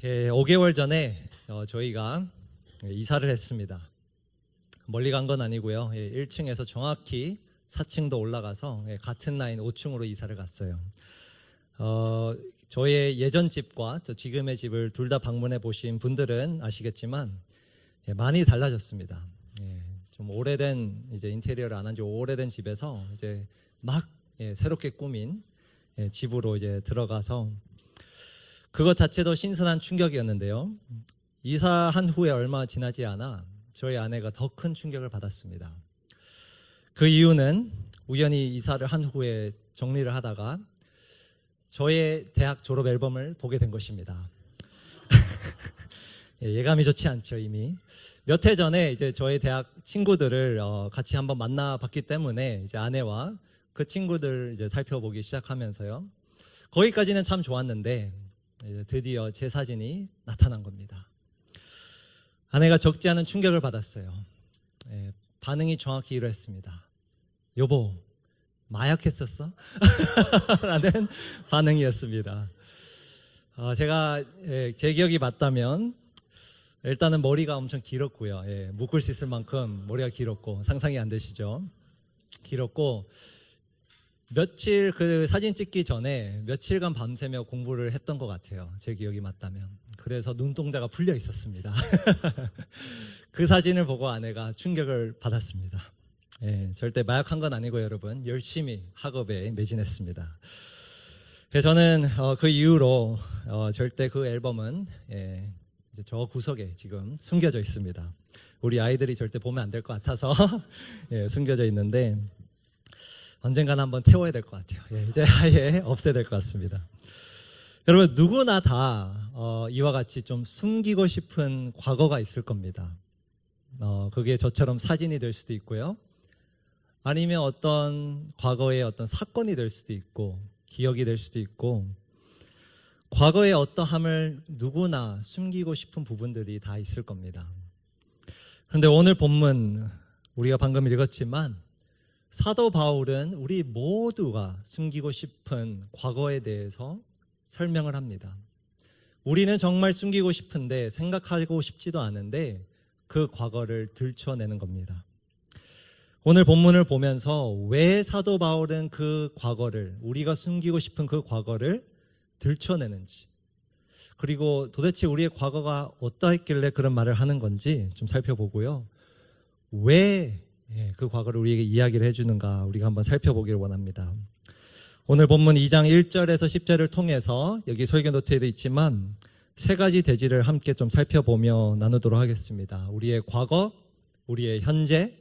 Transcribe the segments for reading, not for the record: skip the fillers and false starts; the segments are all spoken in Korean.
5개월 전에 저희가 이사를 했습니다. 멀리 간 건 아니고요. 1층에서 정확히 4층도 올라가서 같은 라인 5층으로 이사를 갔어요. 저의 예전 집과 지금의 집을 둘 다 방문해 보신 분들은 아시겠지만 많이 달라졌습니다. 좀 오래된 이제 인테리어를 안 한 지 오래된 집에서 이제 막 새롭게 꾸민 집으로 이제 들어가서 그것 자체도 신선한 충격이었는데요. 이사한 후에 얼마 지나지 않아 저희 아내가 더 큰 충격을 받았습니다. 그 이유는 우연히 이사를 한 후에 정리를 하다가 저의 대학 졸업 앨범을 보게 된 것입니다. 예감이 좋지 않죠, 이미. 몇 해 전에 이제 저희 대학 친구들을 같이 한번 만나봤기 때문에 이제 아내와 그 친구들 이제 살펴보기 시작하면서요. 거기까지는 참 좋았는데 드디어 제 사진이 나타난 겁니다. 아내가 적지 않은 충격을 받았어요. 반응이 정확히 이러했습니다. 여보, 마약했었어? 라는 반응이었습니다. 제가 제 기억이 맞다면 일단은 머리가 엄청 길었고요. 묶을 수 있을 만큼 머리가 길었고, 상상이 안 되시죠? 길었고, 며칠 그 사진 찍기 전에 며칠간 밤새며 공부를 했던 것 같아요. 제 기억이 맞다면. 그래서 눈동자가 풀려 있었습니다. 그 사진을 보고 아내가 충격을 받았습니다. 절대 마약한 건 아니고 여러분, 열심히 학업에 매진했습니다. 저는 그 이후로 절대 그 앨범은 이제 저 구석에 지금 숨겨져 있습니다. 우리 아이들이 절대 보면 안 될 것 같아서 숨겨져 있는데 언젠가는 한번 태워야 될 것 같아요. 이제 아예 없애야 될 것 같습니다. 여러분, 누구나 다 이와 같이 좀 숨기고 싶은 과거가 있을 겁니다. 그게 저처럼 사진이 될 수도 있고요. 아니면 어떤 과거의 어떤 사건이 될 수도 있고, 기억이 될 수도 있고, 과거의 어떠함을 누구나 숨기고 싶은 부분들이 다 있을 겁니다. 그런데 오늘 본문 우리가 방금 읽었지만 사도 바울은 우리 모두가 숨기고 싶은 과거에 대해서 설명을 합니다. 우리는 정말 숨기고 싶은데 생각하고 싶지도 않은데 그 과거를 들춰내는 겁니다. 오늘 본문을 보면서 왜 사도 바울은 그 과거를, 우리가 숨기고 싶은 그 과거를 들춰내는지, 그리고 도대체 우리의 과거가 어떠했길래 그런 말을 하는 건지 좀 살펴보고요. 왜 그 과거를 우리에게 이야기를 해주는가 우리가 한번 살펴보기를 원합니다. 오늘 본문 2장 1절에서 10절을 통해서 여기 설교 노트에도 있지만 세 가지 대지를 함께 좀 살펴보며 나누도록 하겠습니다. 우리의 과거, 우리의 현재,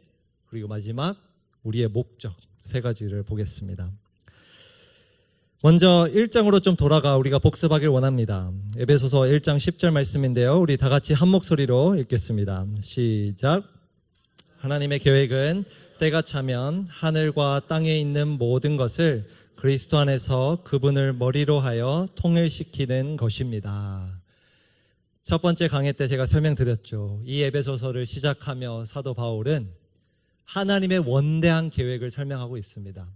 그리고 마지막 우리의 목적, 세 가지를 보겠습니다. 먼저 1장으로 좀 돌아가 우리가 복습하길 원합니다. 에베소서 1장 10절 말씀인데요. 우리 다 같이 한 목소리로 읽겠습니다. 시작. 하나님의 계획은 때가 차면 하늘과 땅에 있는 모든 것을 그리스도 안에서 그분을 머리로 하여 통일시키는 것입니다. 첫 번째 강의 때 제가 설명드렸죠. 이 에베소서를 시작하며 사도 바울은 하나님의 원대한 계획을 설명하고 있습니다.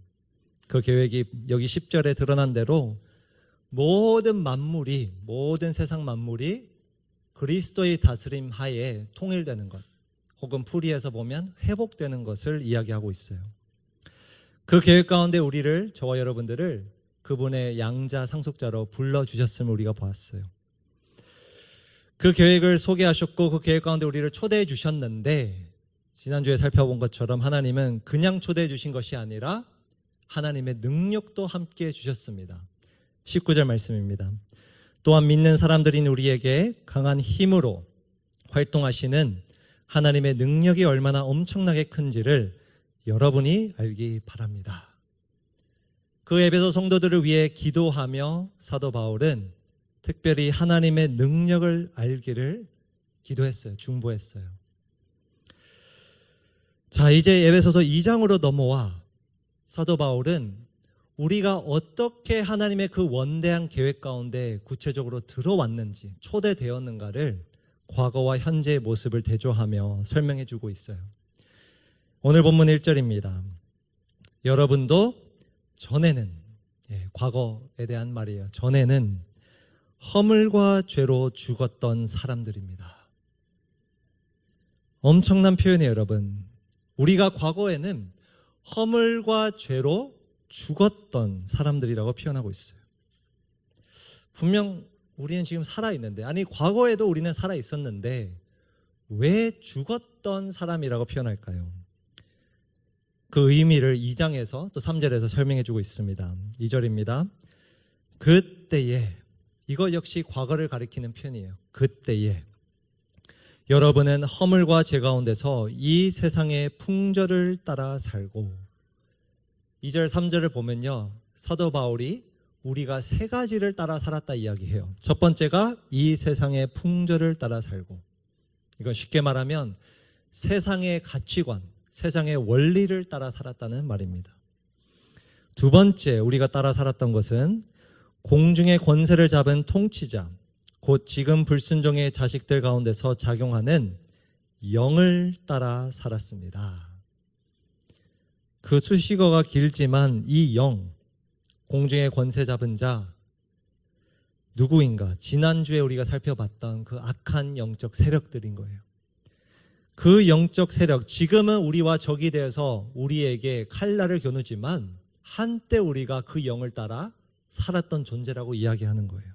그 계획이 여기 10절에 드러난 대로 모든 만물이, 모든 세상 만물이 그리스도의 다스림 하에 통일되는 것, 혹은 풀이해서 보면 회복되는 것을 이야기하고 있어요. 그 계획 가운데 우리를, 저와 여러분들을 그분의 양자 상속자로 불러주셨음을 우리가 보았어요. 그 계획을 소개하셨고 그 계획 가운데 우리를 초대해 주셨는데, 지난주에 살펴본 것처럼 하나님은 그냥 초대해 주신 것이 아니라 하나님의 능력도 함께 주셨습니다. 19절 말씀입니다. 또한 믿는 사람들인 우리에게 강한 힘으로 활동하시는 하나님의 능력이 얼마나 엄청나게 큰지를 여러분이 알기 바랍니다. 그 에베소 성도들을 위해 기도하며 사도 바울은 특별히 하나님의 능력을 알기를 기도했어요. 중보했어요. 자, 이제 에베소서 2장으로 넘어와 사도 바울은 우리가 어떻게 하나님의 그 원대한 계획 가운데 구체적으로 들어왔는지, 초대되었는가를 과거와 현재의 모습을 대조하며 설명해 주고 있어요. 오늘 본문 1절입니다. 여러분도 전에는, 과거에 대한 말이에요. 전에는 허물과 죄로 죽었던 사람들입니다. 엄청난 표현이에요, 여러분. 우리가 과거에는 허물과 죄로 죽었던 사람들이라고 표현하고 있어요. 분명 우리는 지금 살아있는데, 아니 과거에도 우리는 살아있었는데 왜 죽었던 사람이라고 표현할까요? 그 의미를 2장에서 또 3절에서 설명해 주고 있습니다. 2절입니다. 그때에, 이거 역시 과거를 가리키는 표현이에요. 그때에 여러분은 허물과 죄 가운데서 이 세상의 풍조를 따라 살고, 2절 3절을 보면요, 사도 바울이 우리가 세 가지를 따라 살았다 이야기해요. 첫 번째가 이 세상의 풍조를 따라 살고, 이건 쉽게 말하면 세상의 가치관, 세상의 원리를 따라 살았다는 말입니다. 두 번째 우리가 따라 살았던 것은 공중의 권세를 잡은 통치자, 곧 지금 불순종의 자식들 가운데서 작용하는 영을 따라 살았습니다. 그 수식어가 길지만 이 영, 공중의 권세 잡은 자, 누구인가? 지난주에 우리가 살펴봤던 그 악한 영적 세력들인 거예요. 그 영적 세력, 지금은 우리와 적이 되어서 우리에게 칼날을 겨누지만 한때 우리가 그 영을 따라 살았던 존재라고 이야기하는 거예요.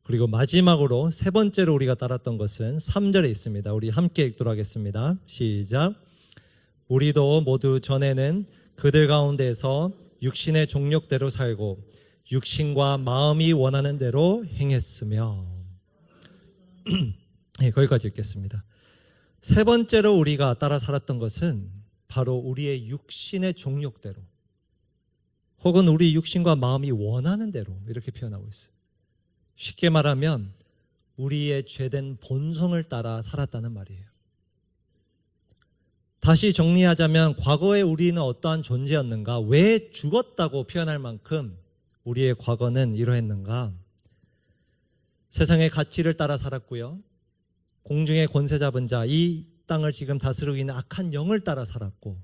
그리고 마지막으로 세 번째로 우리가 따랐던 것은 3절에 있습니다. 우리 함께 읽도록 하겠습니다. 시작. 우리도 모두 전에는 그들 가운데서 육신의 종력대로 살고 육신과 마음이 원하는 대로 행했으며. 네, 거기까지 읽겠습니다. 세 번째로 우리가 따라 살았던 것은 바로 우리의 육신의 종력대로, 혹은 우리 육신과 마음이 원하는 대로, 이렇게 표현하고 있어요. 쉽게 말하면 우리의 죄된 본성을 따라 살았다는 말이에요. 다시 정리하자면 과거에 우리는 어떠한 존재였는가, 왜 죽었다고 표현할 만큼 우리의 과거는 이러했는가. 세상의 가치를 따라 살았고요, 공중의 권세 잡은 자, 이 땅을 지금 다스리고 있는 악한 영을 따라 살았고,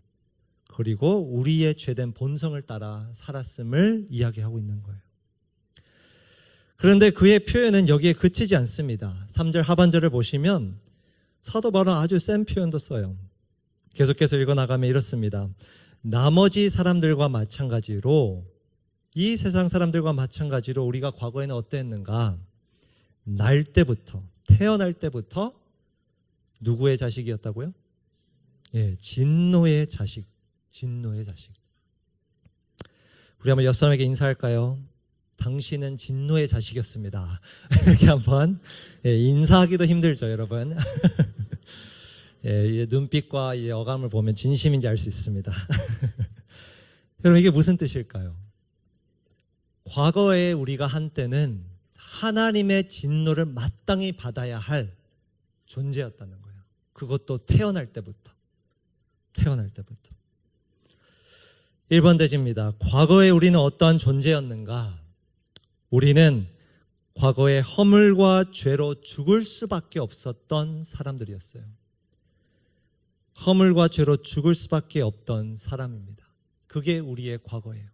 그리고 우리의 죄된 본성을 따라 살았음을 이야기하고 있는 거예요. 그런데 그의 표현은 여기에 그치지 않습니다. 3절 하반절을 보시면 사도 바울은 아주 센 표현도 써요. 계속해서 읽어나가면 이렇습니다. 나머지 사람들과 마찬가지로, 이 세상 사람들과 마찬가지로 우리가 과거에는 어땠는가? 날 때부터, 태어날 때부터 누구의 자식이었다고요? 예, 진노의 자식. 진노의 자식. 우리 한번 옆 사람에게 인사할까요? 당신은 진노의 자식이었습니다. 이렇게 한번, 예, 인사하기도 힘들죠, 여러분. 예, 눈빛과 이 어감을 보면 진심인지 알 수 있습니다. 여러분, 이게 무슨 뜻일까요? 과거에 우리가 한때는 하나님의 진노를 마땅히 받아야 할 존재였다는 거예요. 그것도 태어날 때부터. 태어날 때부터. 1번 대지입니다. 과거에 우리는 어떠한 존재였는가? 우리는 과거에 허물과 죄로 죽을 수밖에 없었던 사람들이었어요. 허물과 죄로 죽을 수밖에 없던 사람입니다. 그게 우리의 과거예요.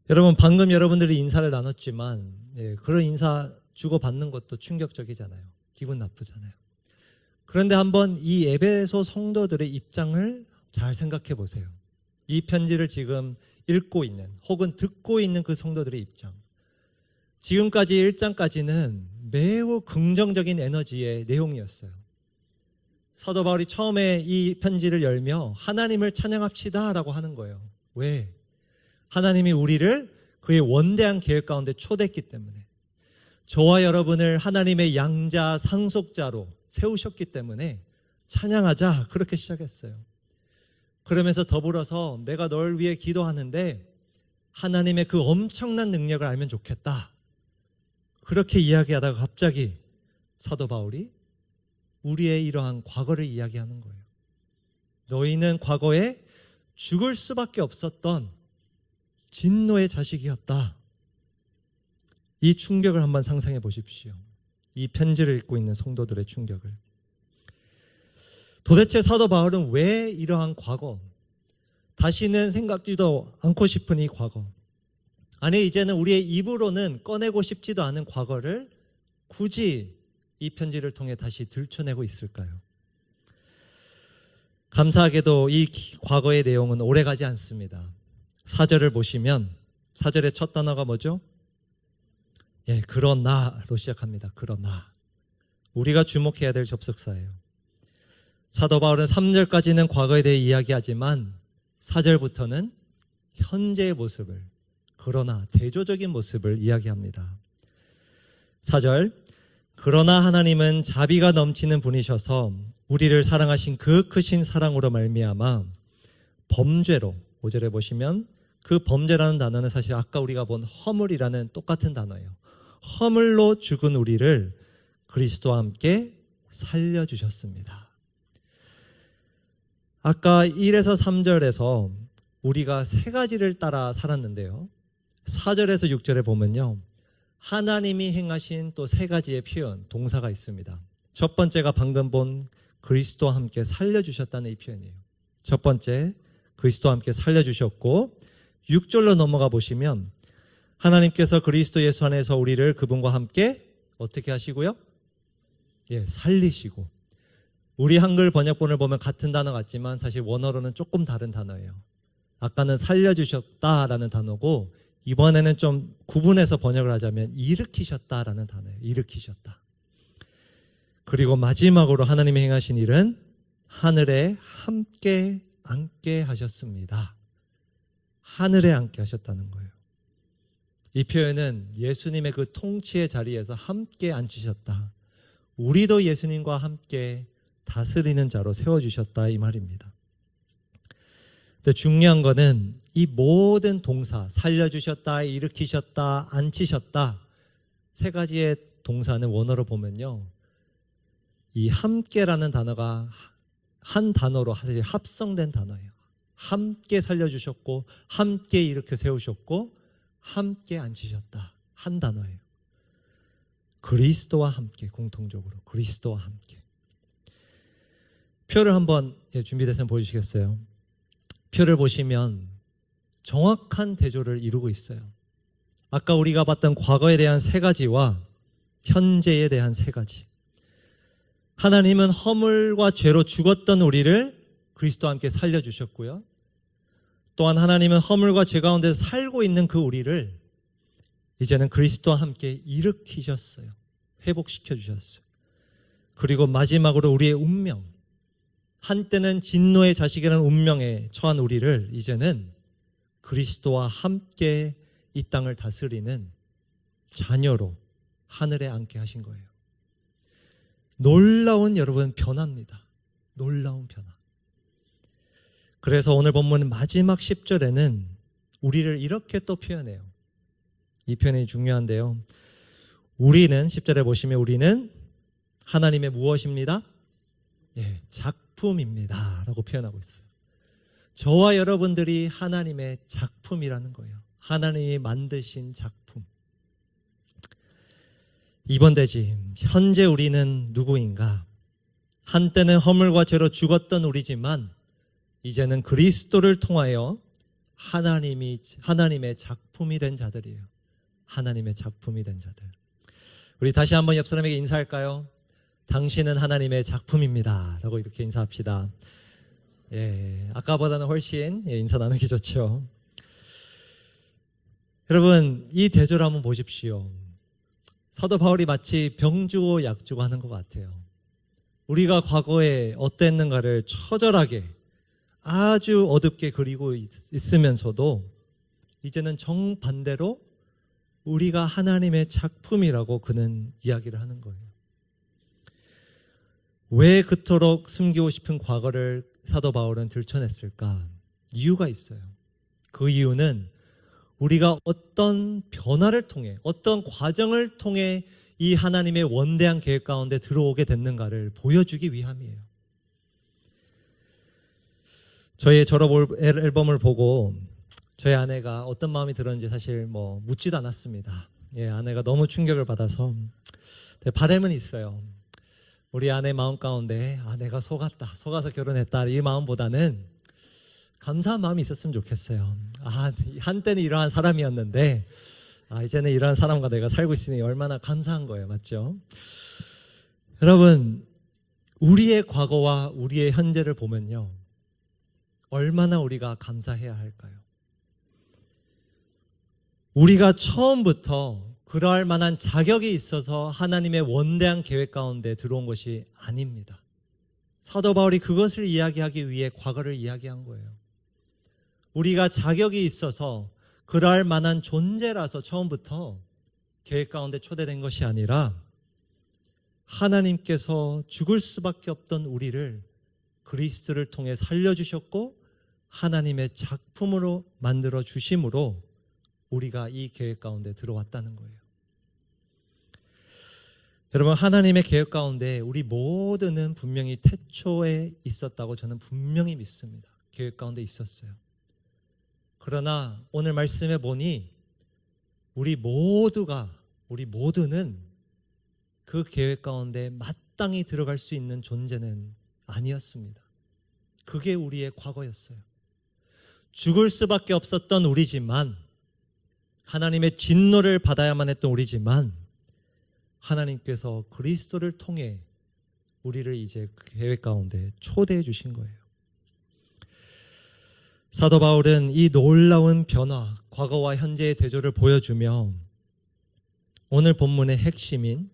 여러분, 방금 여러분들이 인사를 나눴지만, 예, 그런 인사 주고받는 것도 충격적이잖아요. 기분 나쁘잖아요. 그런데 한번 이 에베소 성도들의 입장을 잘 생각해 보세요. 이 편지를 지금 읽고 있는, 혹은 듣고 있는 그 성도들의 입장. 지금까지 1장까지는 매우 긍정적인 에너지의 내용이었어요. 사도 바울이 처음에 이 편지를 열며 하나님을 찬양합시다 라고 하는 거예요. 왜? 하나님이 우리를 그의 원대한 계획 가운데 초대했기 때문에, 저와 여러분을 하나님의 양자 상속자로 세우셨기 때문에 찬양하자, 그렇게 시작했어요. 그러면서 더불어서 내가 널 위해 기도하는데 하나님의 그 엄청난 능력을 알면 좋겠다, 그렇게 이야기하다가 갑자기 사도 바울이 우리의 이러한 과거를 이야기하는 거예요. 너희는 과거에 죽을 수밖에 없었던 진노의 자식이었다. 이 충격을 한번 상상해 보십시오. 이 편지를 읽고 있는 성도들의 충격을. 도대체 사도 바울은 왜 이러한 과거, 다시는 생각지도 않고 싶은 이 과거, 아니, 이제는 우리의 입으로는 꺼내고 싶지도 않은 과거를 굳이 이 편지를 통해 다시 들춰내고 있을까요? 감사하게도 이 과거의 내용은 오래가지 않습니다. 4절을 보시면 4절의 첫 단어가 뭐죠? 그러나로 시작합니다. 그러나. 우리가 주목해야 될 접속사예요. 사도 바울은 3절까지는 과거에 대해 이야기하지만 4절부터는 현재의 모습을, 그러나 대조적인 모습을 이야기합니다. 4절, 그러나 하나님은 자비가 넘치는 분이셔서 우리를 사랑하신 그 크신 사랑으로 말미암아 범죄로, 5절에 보시면 그 범죄라는 단어는 사실 아까 우리가 본 허물이라는 똑같은 단어예요. 허물로 죽은 우리를 그리스도와 함께 살려주셨습니다. 아까 1에서 3절에서 우리가 세 가지를 따라 살았는데요. 4절에서 6절에 보면요, 하나님이 행하신 또 세 가지의 표현, 동사가 있습니다. 첫 번째가 방금 본 그리스도와 함께 살려주셨다는 이 표현이에요. 첫 번째, 그리스도와 함께 살려주셨고, 6절로 넘어가 보시면 하나님께서 그리스도 예수 안에서 우리를 그분과 함께 어떻게 하시고요? 살리시고. 우리 한글 번역본을 보면 같은 단어 같지만 사실 원어로는 조금 다른 단어예요. 아까는 살려주셨다라는 단어고 이번에는 좀 구분해서 번역을 하자면 일으키셨다라는 단어예요. 일으키셨다. 그리고 마지막으로 하나님이 행하신 일은 하늘에 함께 앉게 하셨습니다. 하늘에 앉게 하셨다는 거예요. 이 표현은 예수님의 그 통치의 자리에서 함께 앉히셨다. 우리도 예수님과 함께 다스리는 자로 세워주셨다, 이 말입니다. 근데 중요한 거는 이 모든 동사, 살려주셨다, 일으키셨다, 앉히셨다, 세 가지의 동사는 원어로 보면요, 이 함께라는 단어가 한 단어로 사실 합성된 단어예요. 함께 살려주셨고, 함께 일으켜 세우셨고, 함께 앉히셨다, 한 단어예요. 그리스도와 함께, 공통적으로 그리스도와 함께. 표를 한번 준비됐으면 보여주시겠어요? 표를 보시면 정확한 대조를 이루고 있어요. 아까 우리가 봤던 과거에 대한 세 가지와 현재에 대한 세 가지. 하나님은 허물과 죄로 죽었던 우리를 그리스도와 함께 살려주셨고요. 또한 하나님은 허물과 죄 가운데 살고 있는 그 우리를 이제는 그리스도와 함께 일으키셨어요. 회복시켜 주셨어요. 그리고 마지막으로 우리의 운명, 한때는 진노의 자식이라는 운명에 처한 우리를 이제는 그리스도와 함께 이 땅을 다스리는 자녀로 하늘에 앉게 하신 거예요. 놀라운, 여러분, 변화입니다. 놀라운 변화. 그래서 오늘 본문 마지막 10절에는 우리를 이렇게 또 표현해요. 이 표현이 중요한데요. 우리는, 10절에 보시면 우리는 하나님의 무엇입니다? 작품입니다 라고 표현하고 있어요. 저와 여러분들이 하나님의 작품이라는 거예요. 하나님이 만드신 작품. 이번 대짐, 현재 우리는 누구인가? 한때는 허물과 죄로 죽었던 우리지만 이제는 그리스도를 통하여 하나님의 작품이 된 자들이에요. 하나님의 작품이 된 자들. 우리 다시 한번 옆 사람에게 인사할까요? 당신은 하나님의 작품입니다 라고 이렇게 인사합시다. 아까보다는 훨씬 인사 나누기 좋죠. 여러분, 이 대조를 한번 보십시오. 사도 바울이 마치 병 주고 약 주고 하는 것 같아요. 우리가 과거에 어땠는가를 처절하게 아주 어둡게 그리고 있으면서도 이제는 정반대로 우리가 하나님의 작품이라고 그는 이야기를 하는 거예요. 왜 그토록 숨기고 싶은 과거를 사도 바울은 들춰냈을까? 이유가 있어요. 그 이유는 우리가 어떤 변화를 통해, 어떤 과정을 통해 이 하나님의 원대한 계획 가운데 들어오게 됐는가를 보여주기 위함이에요. 저희 졸업 앨범을 보고 저희 아내가 어떤 마음이 들었는지 사실 묻지도 않았습니다. 아내가 너무 충격을 받아서. 바람은 있어요. 우리 아내 마음 가운데 내가 속았다, 속아서 결혼했다, 이 마음보다는 감사한 마음이 있었으면 좋겠어요. 한때는 이러한 사람이었는데 이제는 이러한 사람과 내가 살고 있으니 얼마나 감사한 거예요. 맞죠? 여러분, 우리의 과거와 우리의 현재를 보면요, 얼마나 우리가 감사해야 할까요? 우리가 처음부터 그러할 만한 자격이 있어서 하나님의 원대한 계획 가운데 들어온 것이 아닙니다. 사도 바울이 그것을 이야기하기 위해 과거를 이야기한 거예요. 우리가 자격이 있어서 그러할 만한 존재라서 처음부터 계획 가운데 초대된 것이 아니라 하나님께서 죽을 수밖에 없던 우리를 그리스도를 통해 살려주셨고 하나님의 작품으로 만들어 주심으로 우리가 이 계획 가운데 들어왔다는 거예요. 여러분, 하나님의 계획 가운데 우리 모두는 분명히 태초에 있었다고 저는 분명히 믿습니다. 계획 가운데 있었어요. 그러나 오늘 말씀해 보니 우리 모두는 그 계획 가운데 마땅히 들어갈 수 있는 존재는 아니었습니다. 그게 우리의 과거였어요. 죽을 수밖에 없었던 우리지만, 하나님의 진노를 받아야만 했던 우리지만, 하나님께서 그리스도를 통해 우리를 이제 그 계획 가운데 초대해 주신 거예요. 사도 바울은 이 놀라운 변화, 과거와 현재의 대조를 보여주며 오늘 본문의 핵심인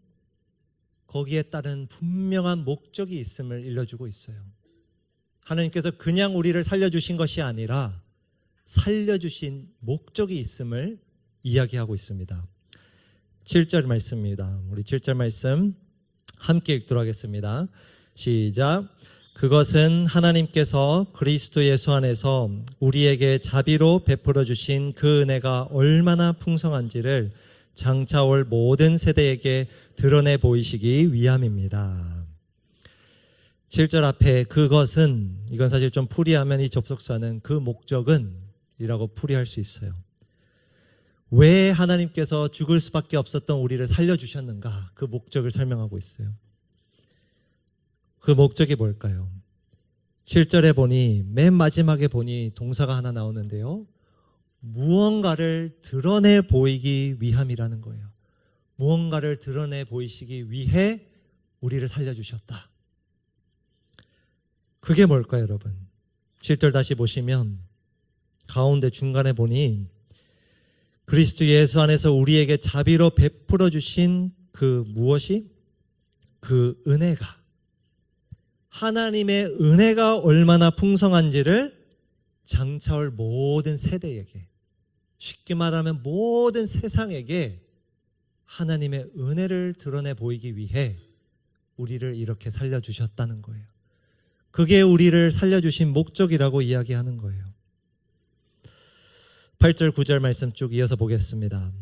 거기에 따른 분명한 목적이 있음을 일러주고 있어요. 하나님께서 그냥 우리를 살려주신 것이 아니라 살려주신 목적이 있음을 이야기하고 있습니다. 7절 말씀입니다. 우리 7절 말씀 함께 읽도록 하겠습니다. 시작. 그것은 하나님께서 그리스도 예수 안에서 우리에게 자비로 베풀어 주신 그 은혜가 얼마나 풍성한지를 장차 올 모든 세대에게 드러내 보이시기 위함입니다. 7절 앞에 그것은, 이건 사실 좀 풀이하면 이 접속사는 그 목적은 이라고 풀이할 수 있어요. 왜 하나님께서 죽을 수밖에 없었던 우리를 살려주셨는가, 그 목적을 설명하고 있어요. 그 목적이 뭘까요? 7절에 보니, 맨 마지막에 보니 동사가 하나 나오는데요, 무언가를 드러내 보이기 위함이라는 거예요. 무언가를 드러내 보이시기 위해 우리를 살려주셨다. 그게 뭘까요, 여러분? 7절 다시 보시면 가운데 중간에 보니 그리스도 예수 안에서 우리에게 자비로 베풀어 주신 그 무엇이? 그 은혜가, 하나님의 은혜가 얼마나 풍성한지를 장차 올 모든 세대에게, 쉽게 말하면 모든 세상에게 하나님의 은혜를 드러내 보이기 위해 우리를 이렇게 살려주셨다는 거예요. 그게 우리를 살려주신 목적이라고 이야기하는 거예요. 8절 9절 말씀 쭉 이어서 보겠습니다.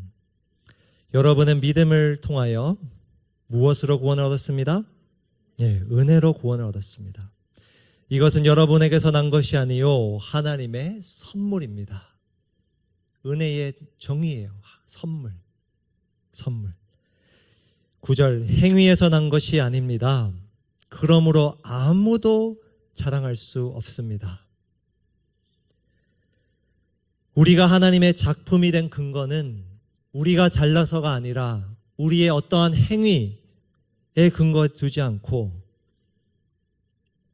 여러분은 믿음을 통하여 무엇으로 구원을 얻었습니다? 은혜로 구원을 얻었습니다. 이것은 여러분에게서 난 것이 아니요 하나님의 선물입니다. 은혜의 정의예요. 선물. 9절 행위에서 난 것이 아닙니다. 그러므로 아무도 자랑할 수 없습니다. 우리가 하나님의 작품이 된 근거는 우리가 잘나서가 아니라 우리의 어떠한 행위에 근거에 두지 않고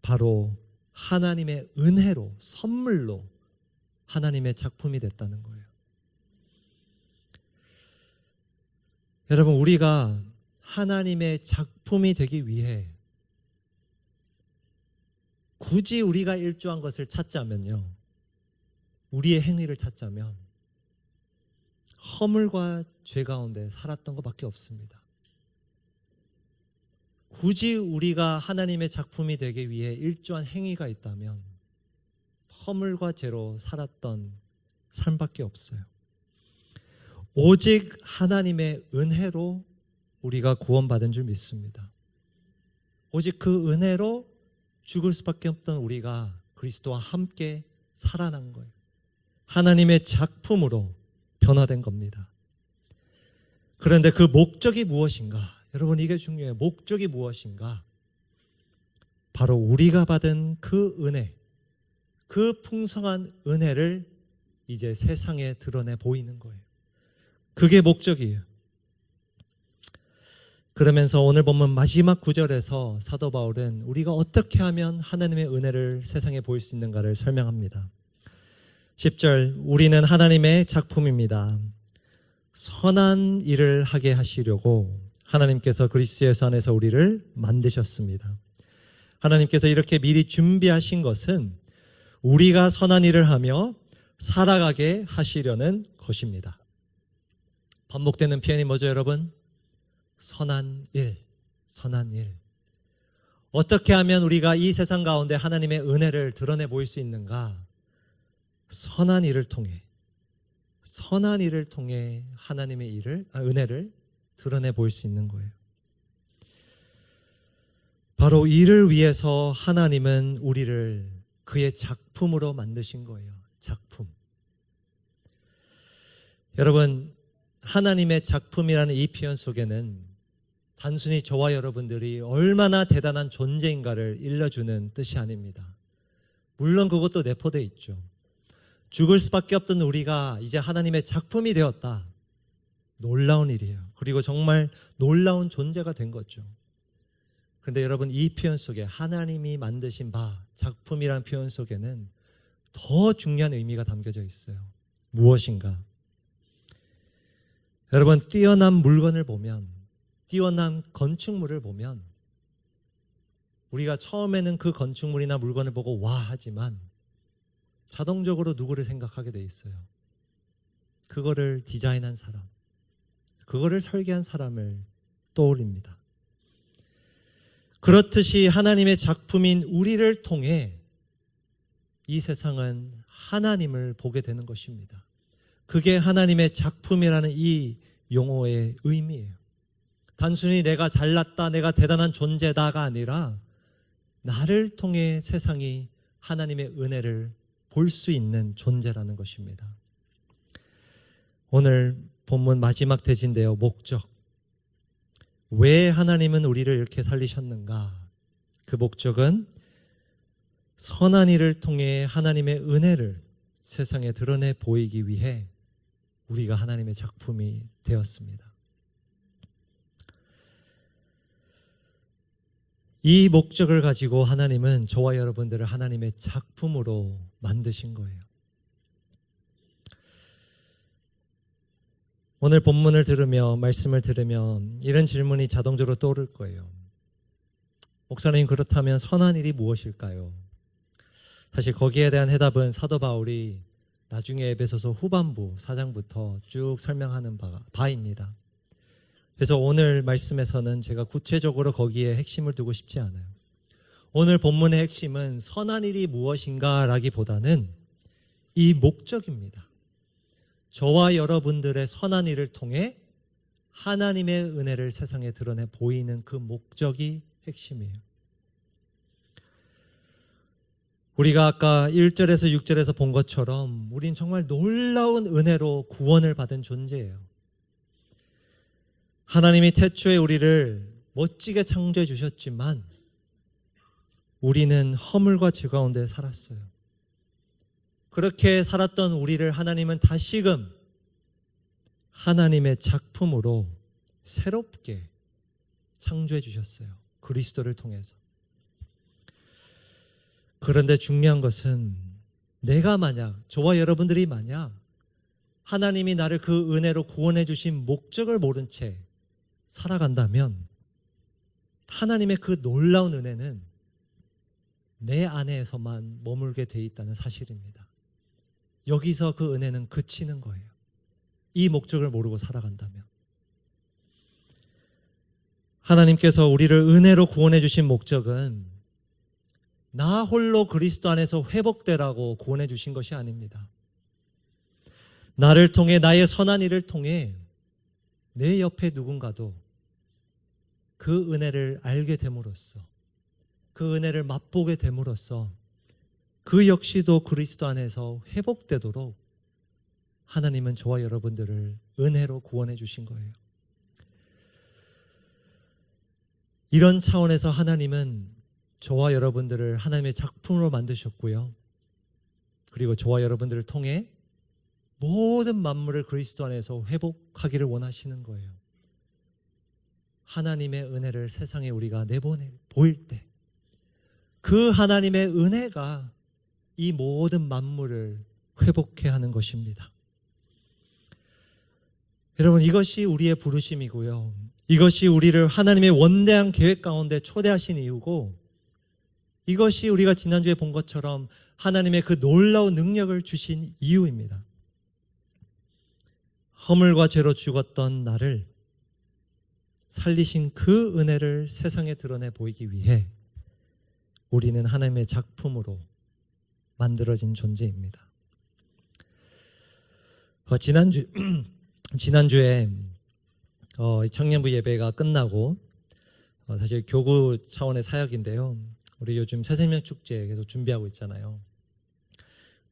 바로 하나님의 은혜로, 선물로 하나님의 작품이 됐다는 거예요. 여러분, 우리가 하나님의 작품이 되기 위해 굳이 우리가 일조한 것을 찾자면요, 우리의 행위를 찾자면 허물과 죄 가운데 살았던 것밖에 없습니다. 굳이 우리가 하나님의 작품이 되기 위해 일조한 행위가 있다면 허물과 죄로 살았던 삶밖에 없어요. 오직 하나님의 은혜로 우리가 구원받은 줄 믿습니다. 오직 그 은혜로 죽을 수밖에 없던 우리가 그리스도와 함께 살아난 거예요. 하나님의 작품으로 변화된 겁니다. 그런데 그 목적이 무엇인가? 여러분, 이게 중요해요. 목적이 무엇인가? 바로 우리가 받은 그 은혜, 그 풍성한 은혜를 이제 세상에 드러내 보이는 거예요. 그게 목적이에요. 그러면서 오늘 본문 마지막 구절에서 사도 바울은 우리가 어떻게 하면 하나님의 은혜를 세상에 보일 수 있는가를 설명합니다. 10절, 우리는 하나님의 작품입니다. 선한 일을 하게 하시려고 하나님께서 그리스도 예수 안에서 우리를 만드셨습니다. 하나님께서 이렇게 미리 준비하신 것은 우리가 선한 일을 하며 살아가게 하시려는 것입니다. 반복되는 표현이 뭐죠, 여러분? 선한 일, 선한 일. 어떻게 하면 우리가 이 세상 가운데 하나님의 은혜를 드러내 보일 수 있는가? 선한 일을 통해, 선한 일을 통해 하나님의 은혜를 드러내 보일 수 있는 거예요. 바로 이를 위해서 하나님은 우리를 그의 작품으로 만드신 거예요. 작품. 여러분, 하나님의 작품이라는 이 표현 속에는 단순히 저와 여러분들이 얼마나 대단한 존재인가를 일러주는 뜻이 아닙니다. 물론 그것도 내포되어 있죠. 죽을 수밖에 없던 우리가 이제 하나님의 작품이 되었다. 놀라운 일이에요. 그리고 정말 놀라운 존재가 된 거죠. 근데 여러분, 이 표현 속에 하나님이 만드신 바, 작품이라는 표현 속에는 더 중요한 의미가 담겨져 있어요. 무엇인가? 여러분, 뛰어난 물건을 보면, 뛰어난 건축물을 보면 우리가 처음에는 그 건축물이나 물건을 보고 와 하지만 자동적으로 누구를 생각하게 돼 있어요? 그거를 디자인한 사람, 그거를 설계한 사람을 떠올립니다. 그렇듯이 하나님의 작품인 우리를 통해 이 세상은 하나님을 보게 되는 것입니다. 그게 하나님의 작품이라는 이 용어의 의미예요. 단순히 내가 잘났다, 내가 대단한 존재다가 아니라 나를 통해 세상이 하나님의 은혜를 볼 수 있는 존재라는 것입니다. 오늘 본문 마지막 대지인데요. 목적. 왜 하나님은 우리를 이렇게 살리셨는가? 그 목적은 선한 일을 통해 하나님의 은혜를 세상에 드러내 보이기 위해 우리가 하나님의 작품이 되었습니다. 이 목적을 가지고 하나님은 저와 여러분들을 하나님의 작품으로 만드신 거예요. 오늘 본문을 들으며 말씀을 들으면 이런 질문이 자동적으로 떠오를 거예요. 목사님, 그렇다면 선한 일이 무엇일까요? 사실 거기에 대한 해답은 사도 바울이 나중에 에베소서 후반부 4장부터 쭉 설명하는 바입니다. 그래서 오늘 말씀에서는 제가 구체적으로 거기에 핵심을 두고 싶지 않아요. 오늘 본문의 핵심은 선한 일이 무엇인가 라기보다는 이 목적입니다. 저와 여러분들의 선한 일을 통해 하나님의 은혜를 세상에 드러내 보이는 그 목적이 핵심이에요. 우리가 아까 1절에서 6절에서 본 것처럼 우린 정말 놀라운 은혜로 구원을 받은 존재예요. 하나님이 태초에 우리를 멋지게 창조해 주셨지만 우리는 허물과 죄 가운데 살았어요. 그렇게 살았던 우리를 하나님은 다시금 하나님의 작품으로 새롭게 창조해 주셨어요. 그리스도를 통해서. 그런데 중요한 것은 내가 만약, 저와 여러분들이 만약 하나님이 나를 그 은혜로 구원해 주신 목적을 모른 채 살아간다면 하나님의 그 놀라운 은혜는 내 안에서만 머물게 돼 있다는 사실입니다. 여기서 그 은혜는 그치는 거예요. 이 목적을 모르고 살아간다면. 하나님께서 우리를 은혜로 구원해 주신 목적은 나 홀로 그리스도 안에서 회복되라고 구원해 주신 것이 아닙니다. 나를 통해, 나의 선한 일을 통해 내 옆에 누군가도 그 은혜를 알게 됨으로써, 그 은혜를 맛보게 됨으로써 그 역시도 그리스도 안에서 회복되도록 하나님은 저와 여러분들을 은혜로 구원해 주신 거예요. 이런 차원에서 하나님은 저와 여러분들을 하나님의 작품으로 만드셨고요. 그리고 저와 여러분들을 통해 모든 만물을 그리스도 안에서 회복하기를 원하시는 거예요. 하나님의 은혜를 세상에 우리가 보일 때 그 하나님의 은혜가 이 모든 만물을 회복해 하는 것입니다. 여러분, 이것이 우리의 부르심이고요. 이것이 우리를 하나님의 원대한 계획 가운데 초대하신 이유고, 이것이 우리가 지난주에 본 것처럼 하나님의 그 놀라운 능력을 주신 이유입니다. 허물과 죄로 죽었던 나를 살리신 그 은혜를 세상에 드러내 보이기 위해 우리는 하나님의 작품으로 만들어진 존재입니다. 지난주에 청년부 예배가 끝나고 사실 교구 차원의 사역인데요. 우리 요즘 새생명 축제 계속 준비하고 있잖아요.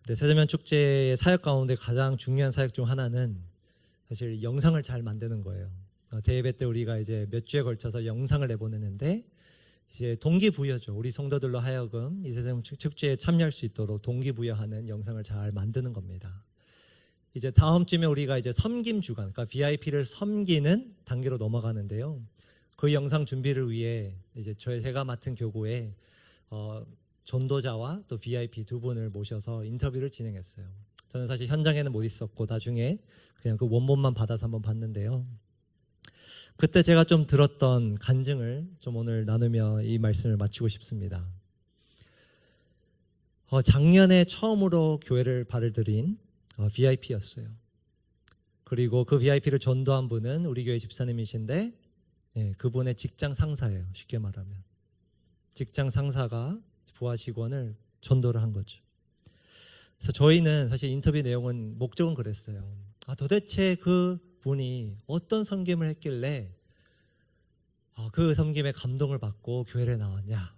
근데 새생명 축제의 사역 가운데 가장 중요한 사역 중 하나는 사실 영상을 잘 만드는 거예요. 대예배 때 우리가 이제 몇 주에 걸쳐서 영상을 내보내는데, 이제 동기부여죠. 우리 성도들로 하여금 이 새생명 축제에 참여할 수 있도록 동기부여하는 영상을 잘 만드는 겁니다. 이제 다음 주에 우리가 이제 섬김 주간, 그러니까 VIP를 섬기는 단계로 넘어가는데요. 그 영상 준비를 위해 이제 제가 맡은 교구에 전도자와 또 VIP 두 분을 모셔서 인터뷰를 진행했어요. 저는 사실 현장에는 못 있었고 나중에 그냥 그 원본만 받아서 한번 봤는데요. 그때 제가 좀 들었던 간증을 좀 오늘 나누며 이 말씀을 마치고 싶습니다. 작년에 처음으로 교회를 발을 들인 VIP였어요. 그리고 그 VIP를 전도한 분은 우리 교회 집사님이신데, 그분의 직장 상사예요. 쉽게 말하면 직장 상사가 부하 직원을 전도를 한 거죠. 그래서 저희는 사실 인터뷰 내용은 목적은 그랬어요. 도대체 그 분이 어떤 섬김을 했길래 그 섬김에 감동을 받고 교회에 나왔냐,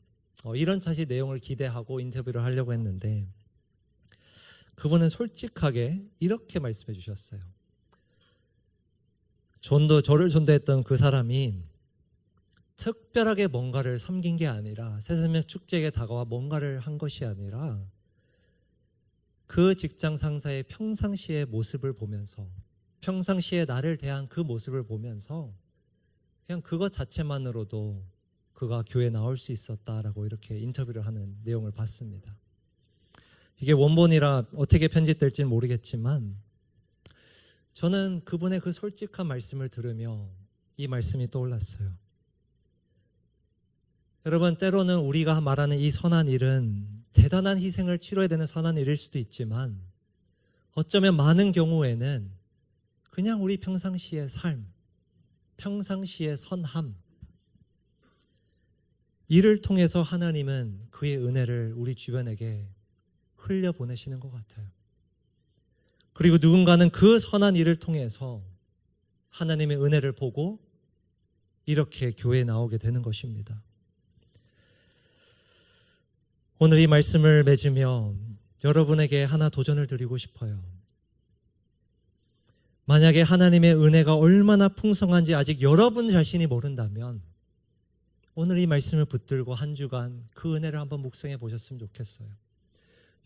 이런 사실 내용을 기대하고 인터뷰를 하려고 했는데, 그분은 솔직하게 이렇게 말씀해 주셨어요. 저를 전도했던 그 사람이 특별하게 뭔가를 섬긴 게 아니라, 새생명 축제에 다가와 뭔가를 한 것이 아니라, 그 직장 상사의 평상시의 모습을 보면서, 평상시에 나를 대한 그 모습을 보면서 그냥 그것 자체만으로도 그가 교회에 나올 수 있었다라고 이렇게 인터뷰를 하는 내용을 봤습니다. 이게 원본이라 어떻게 편집될지는 모르겠지만, 저는 그분의 그 솔직한 말씀을 들으며 이 말씀이 떠올랐어요. 여러분, 때로는 우리가 말하는 이 선한 일은 대단한 희생을 치러야 되는 선한 일일 수도 있지만, 어쩌면 많은 경우에는 그냥 우리 평상시의 삶, 평상시의 선함, 이를 통해서 하나님은 그의 은혜를 우리 주변에게 흘려보내시는 것 같아요. 그리고 누군가는 그 선한 일을 통해서 하나님의 은혜를 보고 이렇게 교회에 나오게 되는 것입니다. 오늘 이 말씀을 맺으며 여러분에게 하나 도전을 드리고 싶어요. 만약에 하나님의 은혜가 얼마나 풍성한지 아직 여러분 자신이 모른다면, 오늘 이 말씀을 붙들고 한 주간 그 은혜를 한번 묵상해 보셨으면 좋겠어요.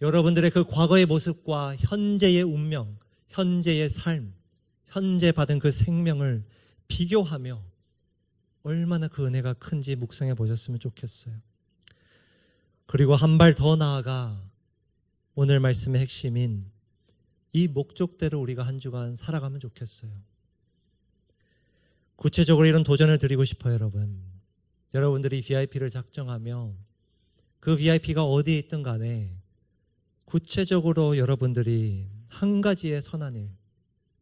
여러분들의 그 과거의 모습과 현재의 운명, 현재의 삶, 현재 받은 그 생명을 비교하며 얼마나 그 은혜가 큰지 묵상해 보셨으면 좋겠어요. 그리고 한 발 더 나아가 오늘 말씀의 핵심인 이 목적대로 우리가 한 주간 살아가면 좋겠어요. 구체적으로 이런 도전을 드리고 싶어요, 여러분. 여러분들이 VIP를 작정하며 그 VIP가 어디에 있든 간에 구체적으로 여러분들이 한 가지의 선한 일,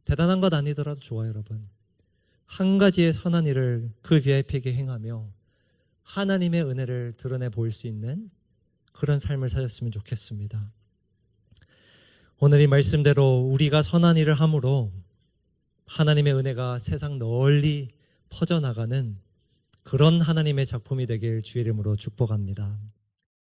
대단한 것 아니더라도 좋아요, 여러분. 한 가지의 선한 일을 그 VIP에게 행하며 하나님의 은혜를 드러내 보일 수 있는 그런 삶을 사셨으면 좋겠습니다. 오늘 이 말씀대로 우리가 선한 일을 함으로 하나님의 은혜가 세상 널리 퍼져나가는 그런 하나님의 작품이 되길 주의 이름으로 축복합니다.